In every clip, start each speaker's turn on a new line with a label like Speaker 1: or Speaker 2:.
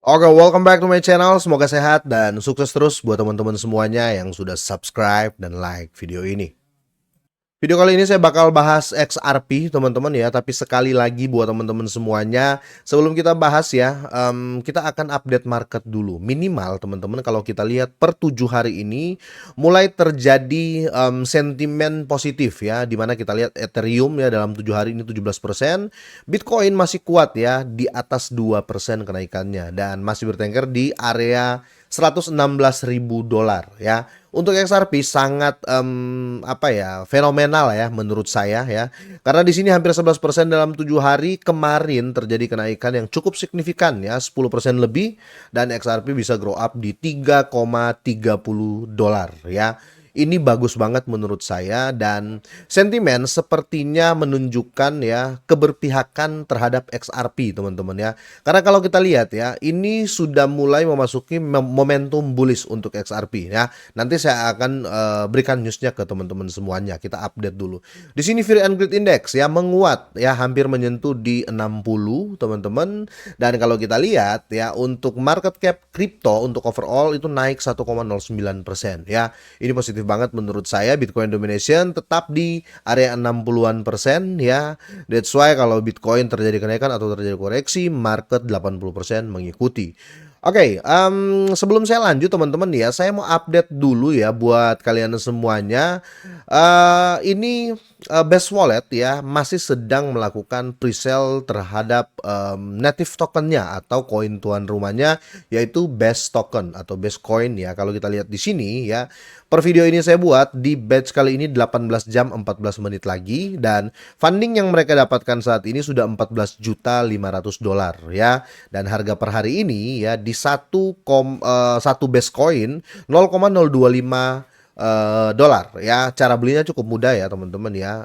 Speaker 1: Oke, welcome back to my channel. Semoga sehat dan sukses terus buat teman-teman semuanya yang sudah subscribe dan like video ini. Video kali ini saya bakal bahas XRP teman-teman ya, tapi sekali lagi buat teman-teman semuanya, sebelum kita bahas ya, kita akan update market dulu. Minimal teman-teman kalau kita lihat per 7 hari ini mulai terjadi sentimen positif ya, dimana kita lihat Ethereum ya dalam 7 hari ini 17%, Bitcoin masih kuat ya di atas 2% kenaikannya dan masih bertengger di area 116.000 dolar ya. Untuk XRP sangat fenomenal ya menurut saya ya. Karena di sini hampir 11% dalam 7 hari kemarin terjadi kenaikan yang cukup signifikan ya, 10% lebih dan XRP bisa grow up di 3,30 dolar ya. Ini bagus banget menurut saya dan sentimen sepertinya menunjukkan ya keberpihakan terhadap XRP teman-teman ya. Karena kalau kita lihat ya, ini sudah mulai memasuki momentum bullish untuk XRP ya. Nanti saya akan berikan newsnya ke teman-teman semuanya. Kita update dulu. Di sini Fear and Greed Index ya menguat ya, hampir menyentuh di 60 teman-teman. Dan kalau kita lihat ya untuk market cap kripto untuk overall itu naik 1,09% ya. Ini positif banget menurut saya. Bitcoin domination tetap di area 60-an persen ya. That's why kalau Bitcoin terjadi kenaikan atau terjadi koreksi, market 80% mengikuti. Oke, sebelum saya lanjut teman-teman ya, saya mau update dulu ya buat kalian semuanya. Ini Best Wallet ya masih sedang melakukan presale terhadap native tokennya atau koin tuan rumahnya, yaitu Best Token atau Best Coin ya. Kalau kita lihat di sini ya, per video ini saya buat di batch kali ini 18 jam 14 menit lagi dan funding yang mereka dapatkan saat ini sudah 14.500.000 dolar ya. Dan harga per hari ini ya di satu base coin 0,025 dolar ya. Cara belinya cukup mudah ya teman-teman ya.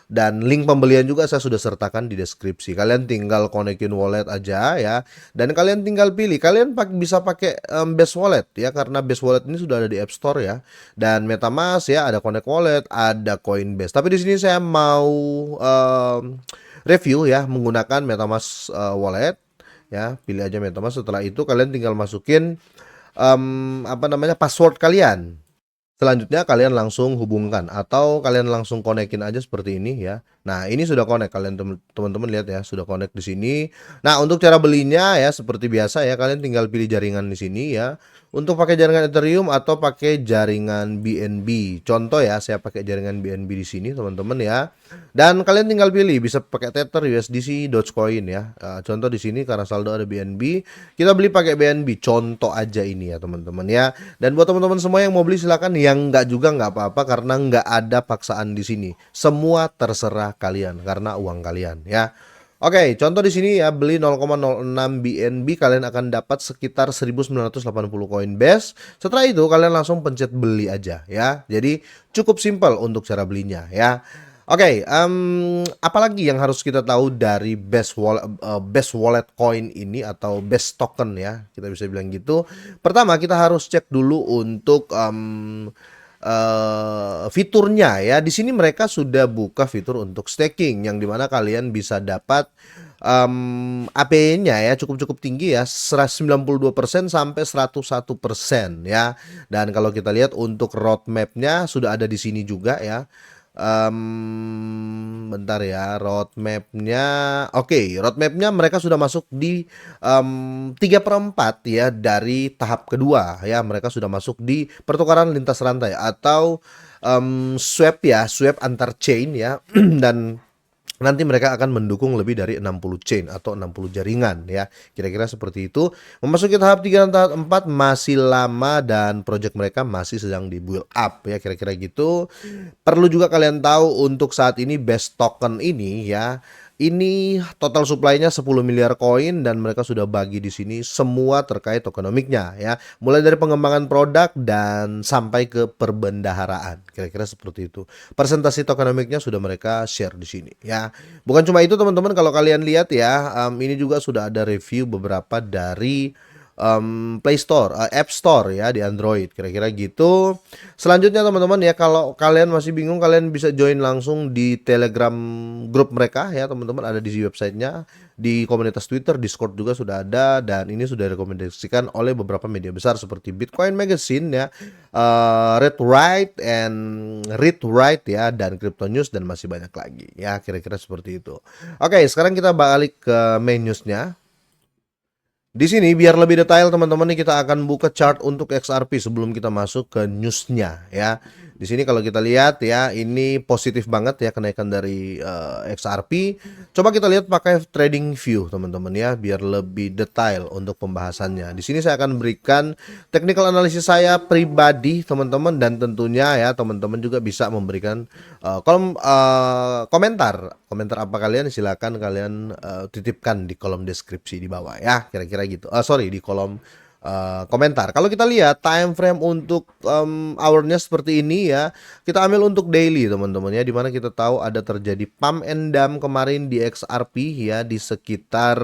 Speaker 1: Dan link pembelian juga saya sudah sertakan di deskripsi. Kalian tinggal konekin wallet aja ya. Dan kalian tinggal pilih. Kalian bisa pakai Best Wallet ya, karena Best Wallet ini sudah ada di App Store ya. Dan MetaMask ya, ada Connect Wallet, ada Coinbase. Tapi di sini saya mau review ya menggunakan MetaMask Wallet ya. Pilih aja MetaMask. Setelah itu kalian tinggal masukin password kalian. Selanjutnya kalian langsung hubungkan atau kalian langsung konekin aja seperti ini ya. Nah, ini sudah connect, kalian teman-teman lihat ya, sudah connect di sini. Nah, untuk cara belinya ya seperti biasa ya, kalian tinggal pilih jaringan di sini ya. Untuk pakai jaringan Ethereum atau pakai jaringan BNB. Contoh ya, saya pakai jaringan BNB di sini teman-teman ya. Dan kalian tinggal pilih bisa pakai Tether, USDC, Dogecoin ya. Contoh di sini karena saldo ada BNB, kita beli pakai BNB. Contoh aja ini ya teman-teman ya. Dan buat teman-teman semua yang mau beli silakan, yang enggak juga nggak apa-apa karena nggak ada paksaan di sini. Semua terserah kalian karena uang kalian ya. Oke, contoh di sini ya, beli 0,06 BNB kalian akan dapat sekitar 1980 koin base. Setelah itu kalian langsung pencet beli aja ya. Jadi cukup simpel untuk cara belinya ya. Oke, apalagi yang harus kita tahu dari best wallet coin ini atau best token ya, kita bisa bilang gitu. Pertama kita harus cek dulu untuk fiturnya ya. Di sini mereka sudah buka fitur untuk staking yang dimana kalian bisa dapat APY-nya ya cukup tinggi ya, 92% sampai 101% ya. Dan kalau kita lihat untuk roadmap-nya sudah ada di sini juga ya. Bentar ya, roadmapnya. Oke, roadmapnya mereka sudah masuk di 3/4 ya dari tahap kedua ya. Mereka sudah masuk di pertukaran lintas rantai atau swap ya, swap antar chain ya. Dan nanti mereka akan mendukung lebih dari 60 chain atau 60 jaringan ya. Kira-kira seperti itu. Memasuki tahap 3 dan tahap 4 masih lama dan project mereka masih sedang di build up ya, kira-kira gitu. Perlu juga kalian tahu untuk saat ini best token ini ya, ini total supply-nya 10 miliar koin dan mereka sudah bagi di sini semua terkait tokenomiknya ya. Mulai dari pengembangan produk dan sampai ke perbendaharaan. Kira-kira seperti itu. Presentasi tokenomiknya sudah mereka share di sini ya. Bukan cuma itu teman-teman, kalau kalian lihat ya, ini juga sudah ada review beberapa dari Play Store, App Store ya di Android, kira-kira gitu. Selanjutnya teman-teman ya, kalau kalian masih bingung, kalian bisa join langsung di Telegram grup mereka ya teman-teman, ada di websitenya, di komunitas Twitter, Discord juga sudah ada, dan ini sudah direkomendasikan oleh beberapa media besar seperti Bitcoin Magazine ya, Read Write and Read Write ya, dan Crypto News, dan masih banyak lagi ya, kira-kira seperti itu. Oke, sekarang kita balik ke main newsnya. Di sini biar lebih detail teman-teman nih, kita akan buka chart untuk XRP sebelum kita masuk ke newsnya ya. Di sini kalau kita lihat ya, ini positif banget ya kenaikan dari XRP. Coba kita lihat pakai trading view teman-teman ya, biar lebih detail untuk pembahasannya. Di sini saya akan berikan technical analysis saya pribadi teman-teman, dan tentunya ya teman-teman juga bisa memberikan komentar apa kalian, silakan kalian titipkan di kolom deskripsi di bawah ya, kira-kira gitu. Sorry, di kolom komentar. Kalau kita lihat time frame untuk hournya seperti ini ya, kita ambil untuk daily teman-teman ya, dimana kita tahu ada terjadi pump and dump kemarin di XRP ya, di sekitar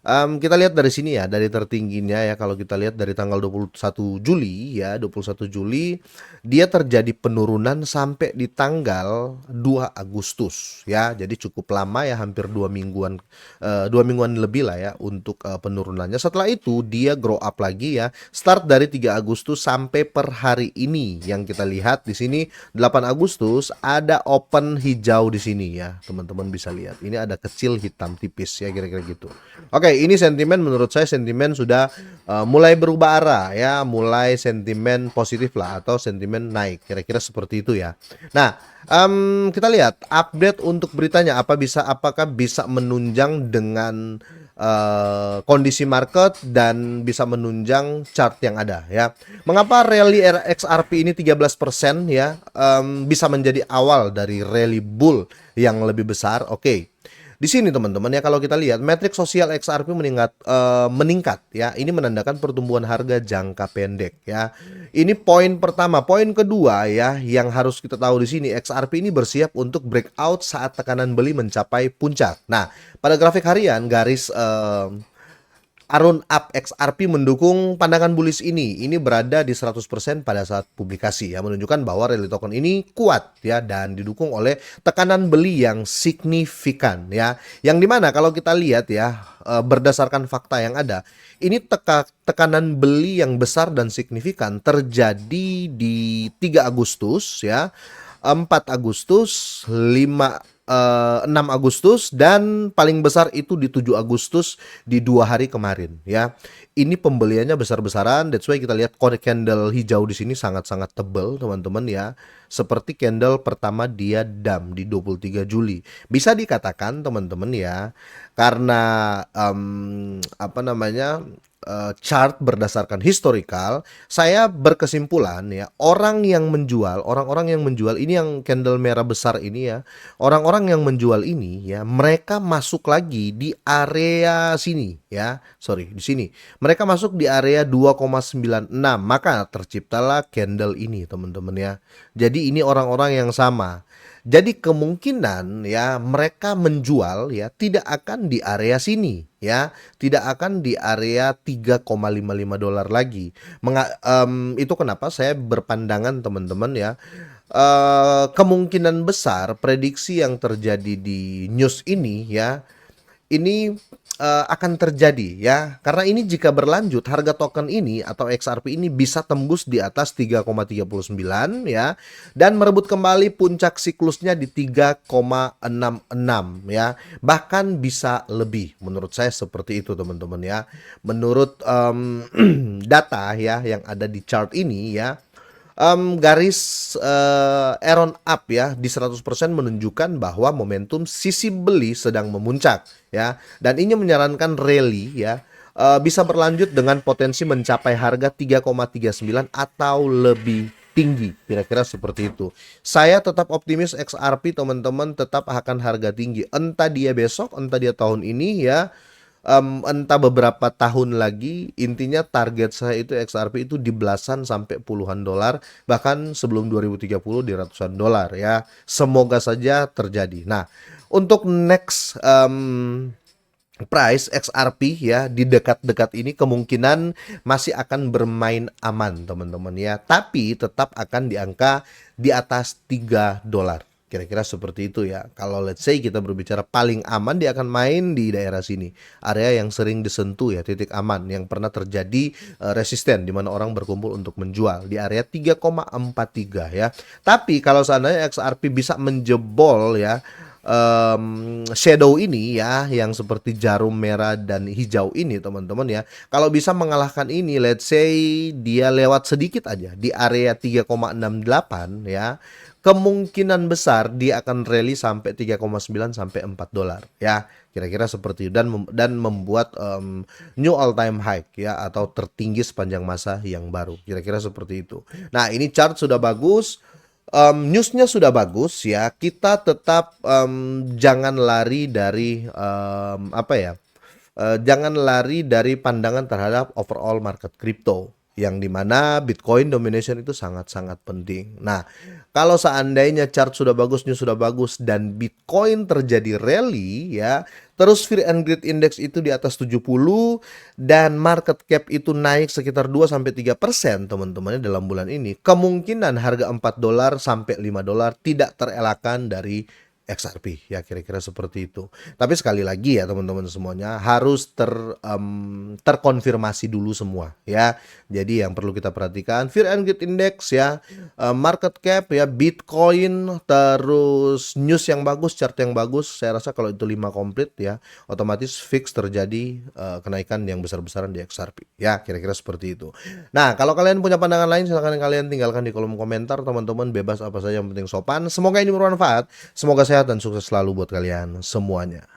Speaker 1: kita lihat dari sini ya, dari tertingginya ya, kalau kita lihat dari tanggal 21 Juli ya, 21 Juli dia terjadi penurunan sampai di tanggal 2 Agustus ya. Jadi cukup lama ya, hampir 2 mingguan, 2 mingguan lebih lah ya untuk penurunannya. Setelah itu dia grow up lagi ya, start dari 3 Agustus sampai per hari ini yang kita lihat di sini 8 Agustus ada open hijau di sini ya. Teman-teman bisa lihat, ini ada kecil hitam tipis ya, kira-kira gitu. Oke, ini sentimen, menurut saya sentimen sudah mulai berubah arah ya, mulai sentimen positif lah, atau sentimen naik, kira-kira seperti itu ya. Nah, kita lihat update untuk beritanya, apakah bisa menunjang dengan kondisi market dan bisa menunjang chart yang ada ya. Mengapa rally XRP ini 13% ya bisa menjadi awal dari rally bull yang lebih besar? Oke. Di sini teman-teman ya, kalau kita lihat metrik sosial XRP meningkat ya. Ini menandakan pertumbuhan harga jangka pendek ya. Ini poin pertama. Poin kedua ya, yang harus kita tahu di sini, XRP ini bersiap untuk breakout saat tekanan beli mencapai puncak. Nah, pada grafik harian garis Arun Up XRP mendukung pandangan bullish ini. Ini berada di 100% pada saat publikasi ya, menunjukkan bahwa rally token ini kuat ya, dan didukung oleh tekanan beli yang signifikan ya. Yang dimana kalau kita lihat ya, berdasarkan fakta yang ada, ini tekanan beli yang besar dan signifikan terjadi di 3 Agustus ya, 4 Agustus, 6 Agustus, dan paling besar itu di 7 Agustus di 2 hari kemarin ya. Ini pembeliannya besar-besaran, that's why kita lihat candle hijau di sini sangat-sangat tebal teman-teman ya. Seperti candle pertama dia dump di 23 Juli. Bisa dikatakan teman-teman ya, karena chart berdasarkan historical, saya berkesimpulan ya, orang yang menjual ini, yang candle merah besar ini ya, orang-orang yang menjual ini ya, mereka masuk lagi di area sini ya, sorry, di sini mereka masuk di area 2,96, maka terciptalah candle ini teman-teman ya. Jadi ini orang-orang yang sama. Jadi kemungkinan ya mereka menjual ya tidak akan di area sini ya, tidak akan di area $3,55 lagi. Itu kenapa saya berpandangan teman-teman ya, kemungkinan besar prediksi yang terjadi di news ini ya, ini akan terjadi ya, karena ini jika berlanjut harga token ini atau XRP ini bisa tembus di atas 3,39 ya, dan merebut kembali puncak siklusnya di 3,66 ya, bahkan bisa lebih. Menurut saya seperti itu teman-teman ya, menurut data ya yang ada di chart ini ya. Garis Arrow Up ya di 100% menunjukkan bahwa momentum sisi beli sedang memuncak ya, dan ini menyarankan rally ya bisa berlanjut dengan potensi mencapai harga 3,39 atau lebih tinggi, kira-kira seperti itu. Saya tetap optimis XRP teman-teman tetap akan harga tinggi, entah dia besok, entah dia tahun ini ya, entah beberapa tahun lagi. Intinya target saya itu XRP itu di belasan sampai puluhan dolar, bahkan sebelum 2030 di ratusan dolar ya. Semoga saja terjadi. Nah, untuk next price XRP ya di dekat-dekat ini kemungkinan masih akan bermain aman teman-teman ya, tapi tetap akan di angka di atas $3. Kira-kira seperti itu ya. Kalau let's say kita berbicara paling aman, dia akan main di daerah sini. Area yang sering disentuh ya, titik aman yang pernah terjadi resisten di mana orang berkumpul untuk menjual di area 3,43 ya. Tapi kalau seandainya XRP bisa menjebol ya shadow ini ya, yang seperti jarum merah dan hijau ini teman-teman ya, kalau bisa mengalahkan ini, let's say dia lewat sedikit aja di area 3,68 ya, kemungkinan besar dia akan rally sampai 3,9 sampai $4 ya, kira-kira seperti itu, dan membuat new all time high ya, atau tertinggi sepanjang masa yang baru, kira-kira seperti itu. Nah, ini chart sudah bagus. Newsnya sudah bagus ya, kita tetap jangan lari dari apa ya, jangan lari dari pandangan terhadap overall market crypto, yang dimana Bitcoin domination itu sangat-sangat penting. Nah, kalau seandainya chart sudah bagus, news sudah bagus, dan Bitcoin terjadi rally ya, terus Fear and Greed Index itu di atas 70 dan market cap itu naik sekitar 2-3% teman-teman dalam bulan ini, kemungkinan harga $4 sampai $5 tidak terelakkan dari XRP ya, kira-kira seperti itu. Tapi sekali lagi ya teman-teman semuanya, harus terkonfirmasi dulu semua ya. Jadi yang perlu kita perhatikan Fear and Greed Index ya, market cap ya, Bitcoin, terus news yang bagus, chart yang bagus. Saya rasa kalau itu 5 komplit ya, otomatis fix terjadi kenaikan yang besar-besaran di XRP ya, kira-kira seperti itu. Nah, kalau kalian punya pandangan lain, silahkan kalian tinggalkan di kolom komentar teman-teman, bebas apa saja yang penting sopan. Semoga ini bermanfaat, semoga sehat dan sukses selalu buat kalian semuanya.